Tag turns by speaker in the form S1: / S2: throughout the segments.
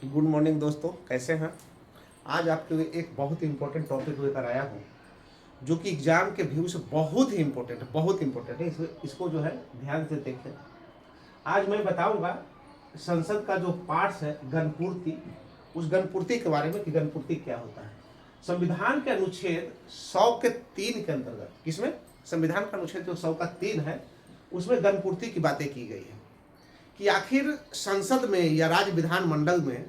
S1: Good morning दोस्तों, कैसे हैं। आज आपके लिए एक बहुत ही इम्पोर्टेंट टॉपिक लेकर आया हूँ जो कि एग्जाम के व्यू से बहुत ही इम्पोर्टेंट है, बहुत इम्पोर्टेंट है। इसको जो है ध्यान से देखें। आज मैं बताऊंगा संसद का जो पार्ट्स है गणपूर्ति, उस गणपूर्ति के बारे में कि गणपूर्ति क्या होता है। संविधान के अनुच्छेद 100 के 3 के अंतर्गत, किसमें संविधान का अनुच्छेद जो 100 का 3 है उसमें गणपूर्ति की बातें की गई है कि आखिर संसद में या राज्य विधानमंडल में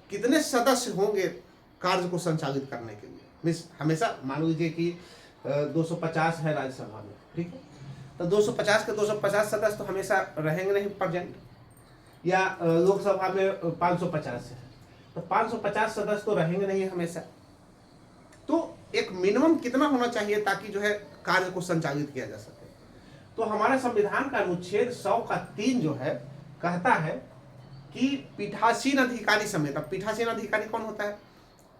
S1: कितने सदस्य होंगे कार्य को संचालित करने के लिए। मीन्स हमेशा मान लीजिए कि 250 है राज्यसभा में, ठीक है, तो 250 के 250 सदस्य तो हमेशा रहेंगे नहीं प्रेजेंट, या लोकसभा में 550 है तो 550 सदस्य तो रहेंगे नहीं हमेशा। तो एक मिनिमम कितना होना चाहिए ताकि जो है कार्य को संचालित किया जा सके। तो हमारे संविधान का अनुच्छेद 100 का 3 जो है कहता है कि पीठासीन अधिकारी समेत। अब पीठासीन अधिकारी कौन होता है,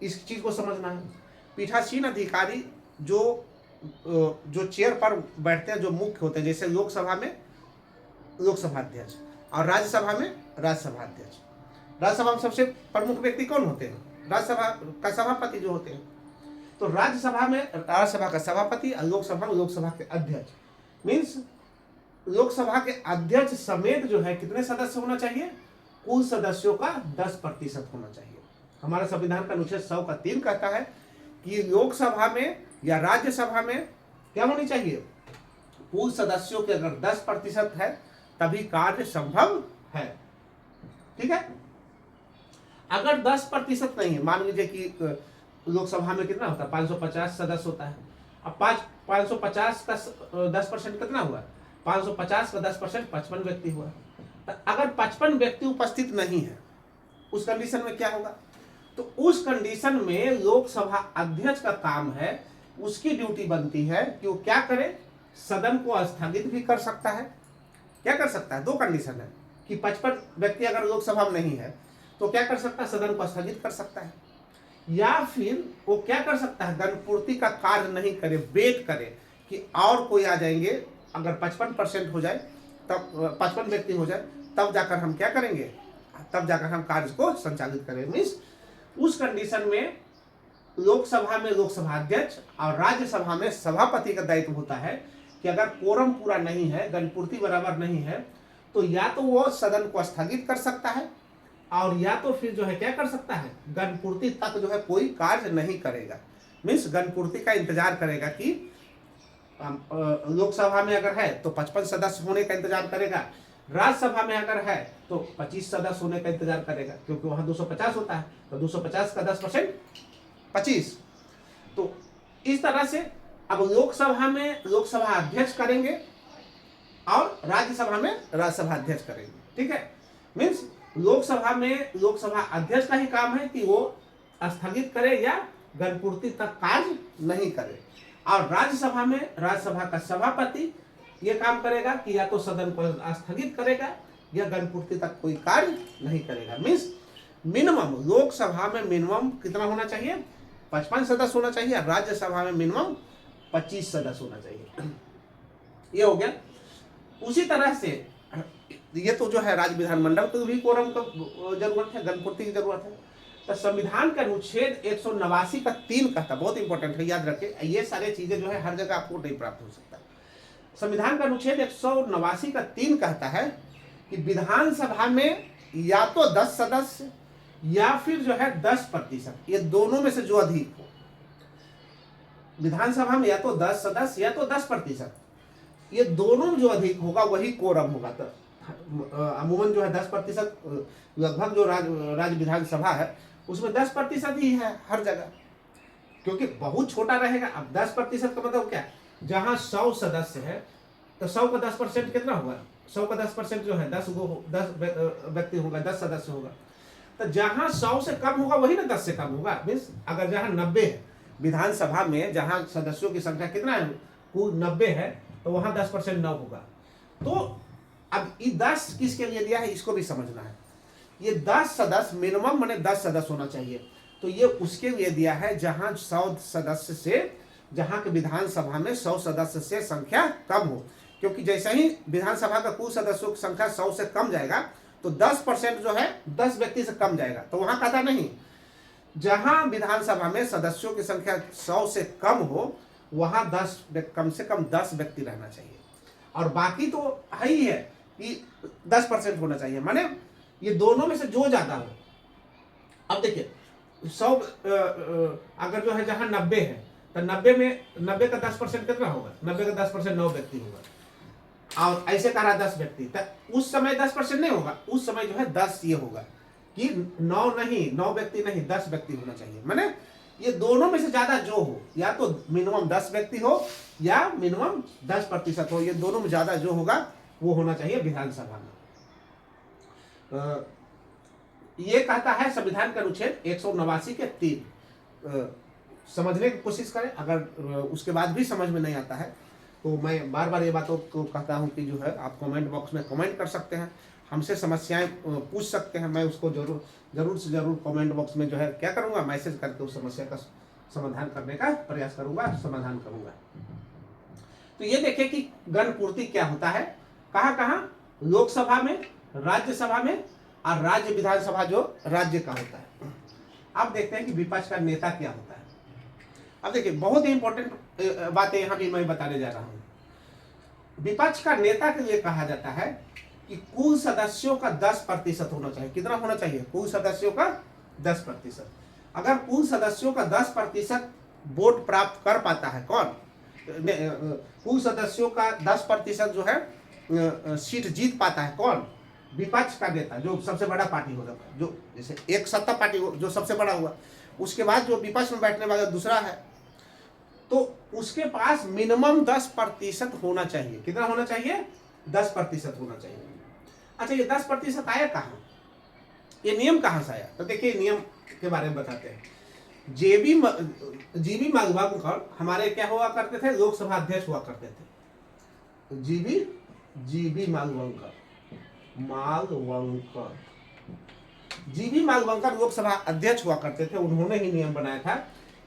S1: इस चीज को समझना है। पीठासीन अधिकारी जो चेयर पर बैठते हैं, जो मुख्य होते हैं, जैसे लोकसभा में लोकसभा अध्यक्ष और राज्यसभा में राज्यसभा अध्यक्ष। राज्यसभा में सबसे प्रमुख व्यक्ति कौन होते हैं, राज्यसभा का सभापति जो होते हैं। तो राज्यसभा में राज्यसभा का सभापति और लोकसभा में लोकसभा के अध्यक्ष। मीन्स लोकसभा के अध्यक्ष समेत जो है कितने सदस्य होना चाहिए, कुल सदस्यों का 10% होना चाहिए। हमारा संविधान का अनुच्छेद 100 का 3 कहता है कि लोकसभा में या राज्यसभा में क्या होनी चाहिए, कुल सदस्यों के अगर 10% है तभी कार्य संभव है। ठीक है, अगर 10% नहीं है, मान लीजिए कि लोकसभा में कितना होता है 550 सदस्य होता है। अब 550 का 10% कितना हुआ, 550 का 10% 55 व्यक्ति हुआ। तो अगर 55 व्यक्ति उपस्थित नहीं है उस कंडीशन में क्या होगा, तो उस कंडीशन में लोकसभा अध्यक्ष का काम है, उसकी ड्यूटी बनती है कि वो क्या करे, सदन को स्थगित भी कर सकता है। क्या कर सकता है, दो कंडीशन है कि 55 व्यक्ति अगर लोकसभा में नहीं है तो क्या कर सकता है, सदन को स्थगित कर सकता है, या फिर वो क्या कर सकता है, गणपूर्ति का कार्य नहीं करे, वेट करे कि और कोई आ जाएंगे, अगर 55% हो जाए तब 55 व्यक्ति हो जाए तब जाकर हम क्या करेंगे, तब जाकर हम कार्य को संचालित करें। मीन्स उस कंडीशन में लोकसभा में लोकसभा अध्यक्ष और राज्यसभा में सभापति का दायित्व होता है कि अगर कोरम पूरा नहीं है, गणपूर्ति बराबर नहीं है, तो या तो वो सदन को स्थगित कर सकता है और या तो फिर जो है क्या कर सकता है, गणपूर्ति तक जो है कोई कार्य नहीं करेगा। मीन्स गणपूर्ति का इंतजार करेगा कि लोकसभा में अगर है तो 55 सदस्य होने का इंतजार करेगा, राज्यसभा में अगर है तो 25 सदस्य होने का इंतजार करेगा, क्योंकि वहां 250 होता है तो 250 का 10% 25। तो इस तरह से अब लोकसभा में लोकसभा अध्यक्ष करेंगे और राज्यसभा में राज्यसभा अध्यक्ष करेंगे। ठीक है, मीन्स लोकसभा में लोकसभा अध्यक्ष का ही काम है कि वो स्थगित करे या गणपूर्ति तक कार्य नहीं करे, और राज्यसभा में राज्यसभा का सभापति ये काम करेगा कि या तो सदन को स्थगित करेगा या गणपूर्ति तक कोई कार्य नहीं करेगा। मीन्स मिनिमम लोकसभा में मिनिमम कितना होना चाहिए, 55 सदस्य होना चाहिए, राज्यसभा में मिनिमम 25 सदस्य होना चाहिए। ये हो गया। उसी तरह से ये तो जो है राज्य विधानमंडल को भी कोरम का जरूरत है, गणपूर्ति की जरूरत है। तो संविधान का अनुच्छेद 189 का 3 कहता, बहुत इंपॉर्टेंट है, याद रखें, ये सारी चीजें जो है हर जगह आपको नहीं प्राप्त हो सकता। संविधान का अनुच्छेद 189 का 3 कहता है कि विधानसभा में या तो 10 सदस्य या फिर जो है 10%, ये दोनों में से जो अधिक हो। विधानसभा में या तो 10 सदस्य या तो 10%, ये दोनों में जो अधिक होगा वही कोरम होगा। तो अमूमन जो है 10%, लगभग जो राज्य विधानसभा है उसमें 10% ही है हर जगह, क्योंकि बहुत छोटा रहेगा। अब 10% का मतलब क्या, जहां 100 सदस्य है तो 100 का 10% कितना होगा, 100 का 10% जो है 10 व्यक्ति होगा, 10 सदस्य होगा। तो जहां 100 से कम होगा वही ना 10 से कम होगा। मीन्स अगर जहां 90 है विधानसभा में, जहां सदस्यों की संख्या कितना है, कुल 90 है, तो वहां 10% न होगा। तो अब ये 10 किसके लिए दिया है इसको भी समझना है। ये 10 सदस्य मिनिमम माने 10 सदस्य होना चाहिए, तो ये उसके लिए दिया है जहां 100 सदस्य से, जहां के विधानसभा में 100 सदस्य से संख्या कम हो, क्योंकि जैसे ही विधानसभा का कुल सदस्यों की संख्या 100 से कम जाएगा तो 10% जो है 10 व्यक्ति से कम जाएगा। तो वहां कहा था नहीं, जहां विधानसभा में सदस्यों की संख्या 100 से कम हो वहां कम से कम 10 व्यक्ति रहना चाहिए। और बाकी तो है ही है कि 10% होना चाहिए, माने ये दोनों में से जो ज्यादा हो। अब देखिए 100 अगर जो है जहां 90 है तो 90 का 10% कितना होगा? 90 का 10% 9 व्यक्ति होगा। और ऐसे कह रहा 10 व्यक्ति, तो उस समय 10% नहीं होगा, उस समय जो है 10 ये होगा कि 9 व्यक्ति नहीं 10 व्यक्ति होना चाहिए। माने ये दोनों में से ज्यादा जो हो, या तो मिनिमम 10 व्यक्ति हो या मिनिमम 10% हो, ये दोनों में ज्यादा जो होगा वो होना चाहिए विधानसभा में। ये कहता है संविधान के अनुच्छेद 189 के 3। समझने की कोशिश करें, अगर उसके बाद भी समझ में नहीं आता है तो मैं बार बार ये बातों को कहता हूँ कि जो है आप कमेंट बॉक्स में कमेंट कर सकते हैं, हमसे समस्याएं पूछ सकते हैं। मैं उसको जरूर से जरूर कमेंट बॉक्स में जो है क्या करूँगा, मैसेज करके उस समस्या का समाधान करने का प्रयास करूँगा, समाधान करूँगा। तो ये देखिए कि गणपूर्ति क्या होता है, कहाँ कहाँ? लोकसभा में, राज्यसभा में और राज्य विधानसभा जो राज्य का होता है। अब देखते हैं कि विपक्ष का नेता क्या होता है। अब देखिए बहुत ही इंपॉर्टेंट बातें यहाँ भी मैं बताने जा रहा हूँ। विपक्ष का नेता के लिए कहा जाता है कि कुल सदस्यों का 10% होना चाहिए। कितना होना चाहिए? कुल सदस्यों का 10%। अगर कुल सदस्यों का 10% वोट प्राप्त कर पाता है कौन? कुल सदस्यों का 10% जो है सीट जीत पाता है कौन? विपक्ष का नेता, जो सबसे बड़ा पार्टी होगा, जो जैसे एक सत्ता पार्टी जो सबसे बड़ा हुआ, उसके बाद जो विपक्ष में बैठने वाला दूसरा है, तो उसके पास मिनिमम 10% होना चाहिए। कितना होना चाहिए? 10% होना चाहिए। अच्छा, ये 10% आया कहाँ? ये नियम कहाँ से आया? तो देखिए नियम के बारे में बताते हैं। जीबी मालवंकर हमारे क्या हुआ करते थे? लोकसभा अध्यक्ष हुआ करते थे। जीबी मालवंकर जीबी मालवंकर लोकसभा अध्यक्ष हुआ करते थे। उन्होंने ही नियम बनाया था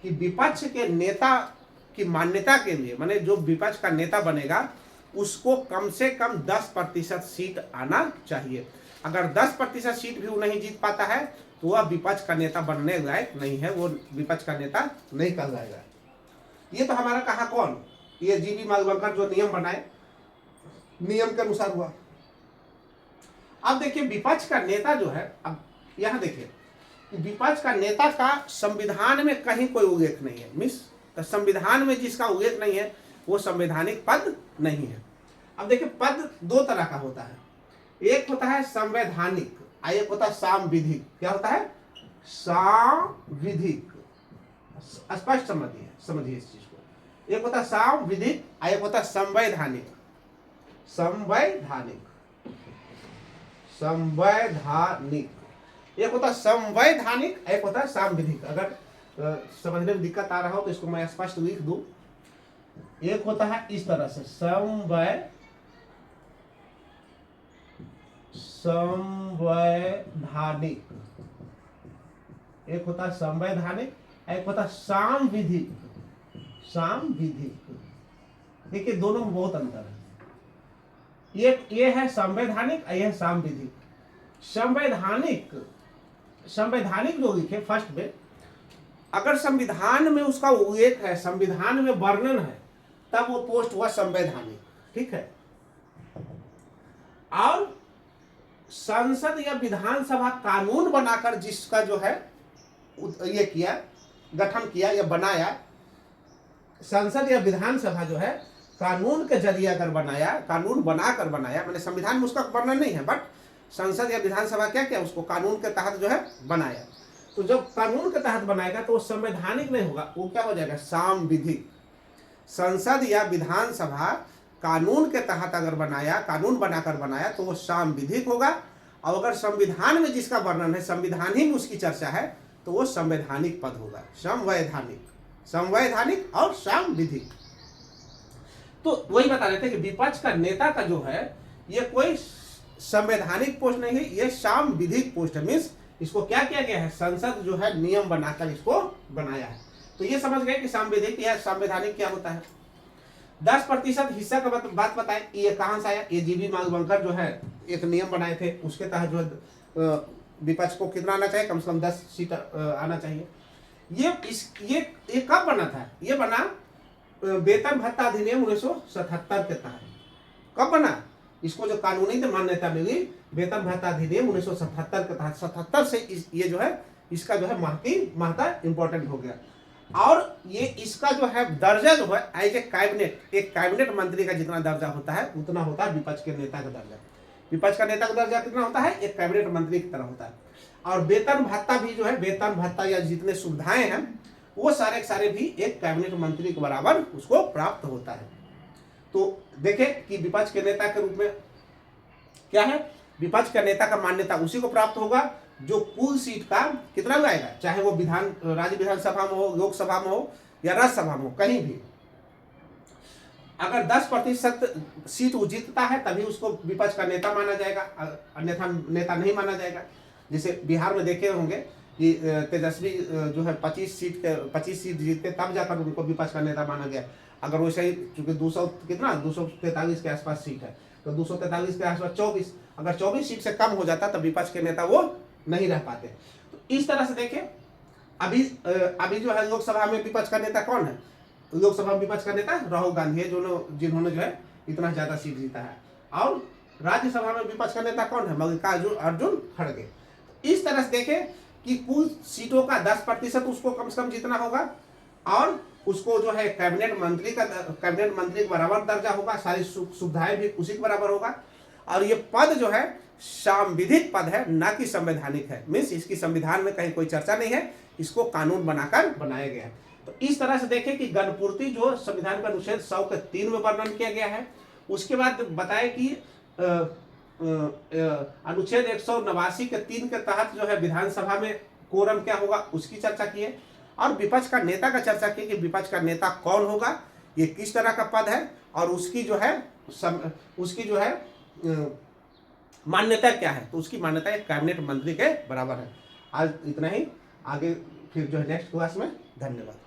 S1: कि विपक्ष के नेता की मान्यता के लिए, माने जो विपक्ष का नेता बनेगा उसको कम से कम 10% सीट आना चाहिए। अगर 10% सीट भी वो नहीं जीत पाता है तो वह विपक्ष का नेता बनने लायक नहीं है, वो विपक्ष का नेता नहीं कहलाएगा। ये तो हमारा कहा कौन? ये जीबी मालवंकर जो नियम बनाए, नियम के अनुसार हुआ। अब देखिए विपक्ष का नेता जो है, अब यहां देखिए विपक्ष का नेता का संविधान में कहीं कोई उल्लेख नहीं है। मिस तो संविधान में जिसका उल्लेख नहीं है वो संवैधानिक पद नहीं है। अब देखिए पद दो तरह का होता है, एक होता है संवैधानिक और एक होता है सांविधिक। क्या होता है? सांविधिक। स्पष्ट समझिए इस चीज को। एक होता है सांविधिक और एक होता है संवैधानिक। एक होता है संवैधानिक, एक होता है सांविधिक। अगर समझने में दिक्कत आ रहा हो तो इसको मैं स्पष्ट लिख दूं। एक होता है इस तरह से संवैधानिक, एक होता है संवैधानिक, एक होता है सांविधिक। देखिए दोनों में बहुत अंतर है। ये है संवैधानिक और ये है सांविधिक। संवैधानिक जो लिखे फर्स्ट में, अगर संविधान में उसका उल्लेख है, संविधान में वर्णन है, तब वो पोस्ट हुआ संवैधानिक। ठीक है। और संसद या विधानसभा कानून बनाकर जिसका जो है ये किया, गठन किया या बनाया, संसद या विधानसभा जो है कानून के जरिए अगर बनाया, कानून बनाकर बनाया, मैंने संविधान में उसका वर्णन नहीं है, बट संसद या विधानसभा क्या किया, उसको कानून के तहत जो है बनाया। तो जब कानून के तहत बनाएगा तो वो संवैधानिक नहीं होगा, वो क्या हो जाएगा? सांविधिक। संसद या विधानसभा कानून के तहत अगर बनाया, कानून बनाकर बनाया, तो वो सांविधिक होगा। और अगर संविधान में जिसका वर्णन है, संविधान ही में उसकी चर्चा है, तो वो संवैधानिक पद होगा। संवैधानिक और सांविधिक। तो वही बता रहे थे कि विपक्ष का नेता का जो है ये कोई संवैधानिक पोस्ट नहीं है, ये सांविधिक पोस्ट है। मीन्स इसको क्या किया गया है? संसद जो है नियम बनाकर इसको बनाया है। तो ये समझ गए कि सांविधिक या संवैधानिक क्या होता है। 10% हिस्सा का बात बताएं, ये कहां से आया? ये जीबी मालवंकर जो है एक नियम बनाए थे, उसके तहत जो है विपक्ष को कितना आना चाहिए, कम से कम 10 सीट आना चाहिए। ये कब बना था? ये बना वेतन भत्ता अधिनियम 1977 के तहत। कब बना? इसको जो कानूनी मान्यता मिली वेतन भत्ता अधिनियम 1977 के तहत। 77 से ये जो है इसका जो है महत्ता इंपॉर्टेंट हो गया। और ये इसका जो है दर्जा जो है एज ए कैबिनेट, एक कैबिनेट मंत्री का जितना दर्जा होता है उतना होता है विपक्ष के नेता का दर्जा। विपक्ष का नेता का दर्जा कितना होता है? एक कैबिनेट मंत्री की तरह होता है। और वेतन भत्ता भी जो है, वेतन भत्ता या जितने सुविधाएं हैं वो सारे सारे भी एक कैबिनेट मंत्री के बराबर उसको प्राप्त होता है। तो देखें कि विपक्ष के नेता के रूप में क्या है, विपक्ष का नेता का मान्यता उसी को प्राप्त होगा जो कुल सीट का कितना लाएगा, चाहे वो राज्य विधानसभा में हो, लोकसभा में हो या राज्यसभा में हो, कहीं भी अगर 10% सीट वो जीतता है तभी उसको विपक्ष का नेता माना जाएगा, अन्यथा नेता नहीं माना जाएगा। जैसे बिहार में देखे होंगे कि तेजस्वी जो है 25 सीट जीतते तब जाकर उनको विपक्ष का नेता माना गया। अगर वैसे ही चूंकि 243 के आसपास सीट है तो 243 के आसपास 24, अगर 24 सीट से कम हो जाता तब विपक्ष के नेता वो नहीं रह पाते। तो इस तरह से देखें अभी जो है लोकसभा में विपक्ष का नेता कौन है? लोकसभा में विपक्ष का नेता राहुल गांधी है जिन्होंने जो है इतना ज्यादा सीट जीता है। और राज्यसभा में विपक्ष का नेता कौन है? मल्लिकार्जुन खड़गे। इस तरह से देखें कि कुल सीटों का 10% उसको कम से कम जीतना होगा और उसको जो है कैबिनेट मंत्री के बराबर दर्जा होगा, सारी सुविधाएं भी उसी के बराबर होगा। और ये पद जो है संविधिक पद है, ना कि संवैधानिक है। मीन्स इसकी संविधान में कहीं कोई चर्चा नहीं है, इसको कानून बनाकर बनाया गया है। तो इस तरह से देखें कि गणपूर्ति जो संविधान का अनुच्छेद 100 के 3 में वर्णन किया गया है। उसके बाद बताए कि अनुच्छेद 189 के 3 के तहत जो है विधानसभा में कोरम क्या होगा उसकी चर्चा की है। और विपक्ष का नेता का चर्चा की कि विपक्ष का नेता कौन होगा, ये किस तरह का पद है और उसकी जो है मान्यता क्या है। तो उसकी मान्यता एक कैबिनेट मंत्री के बराबर है। आज इतना ही, आगे फिर जो है नेक्स्ट क्लास में। धन्यवाद।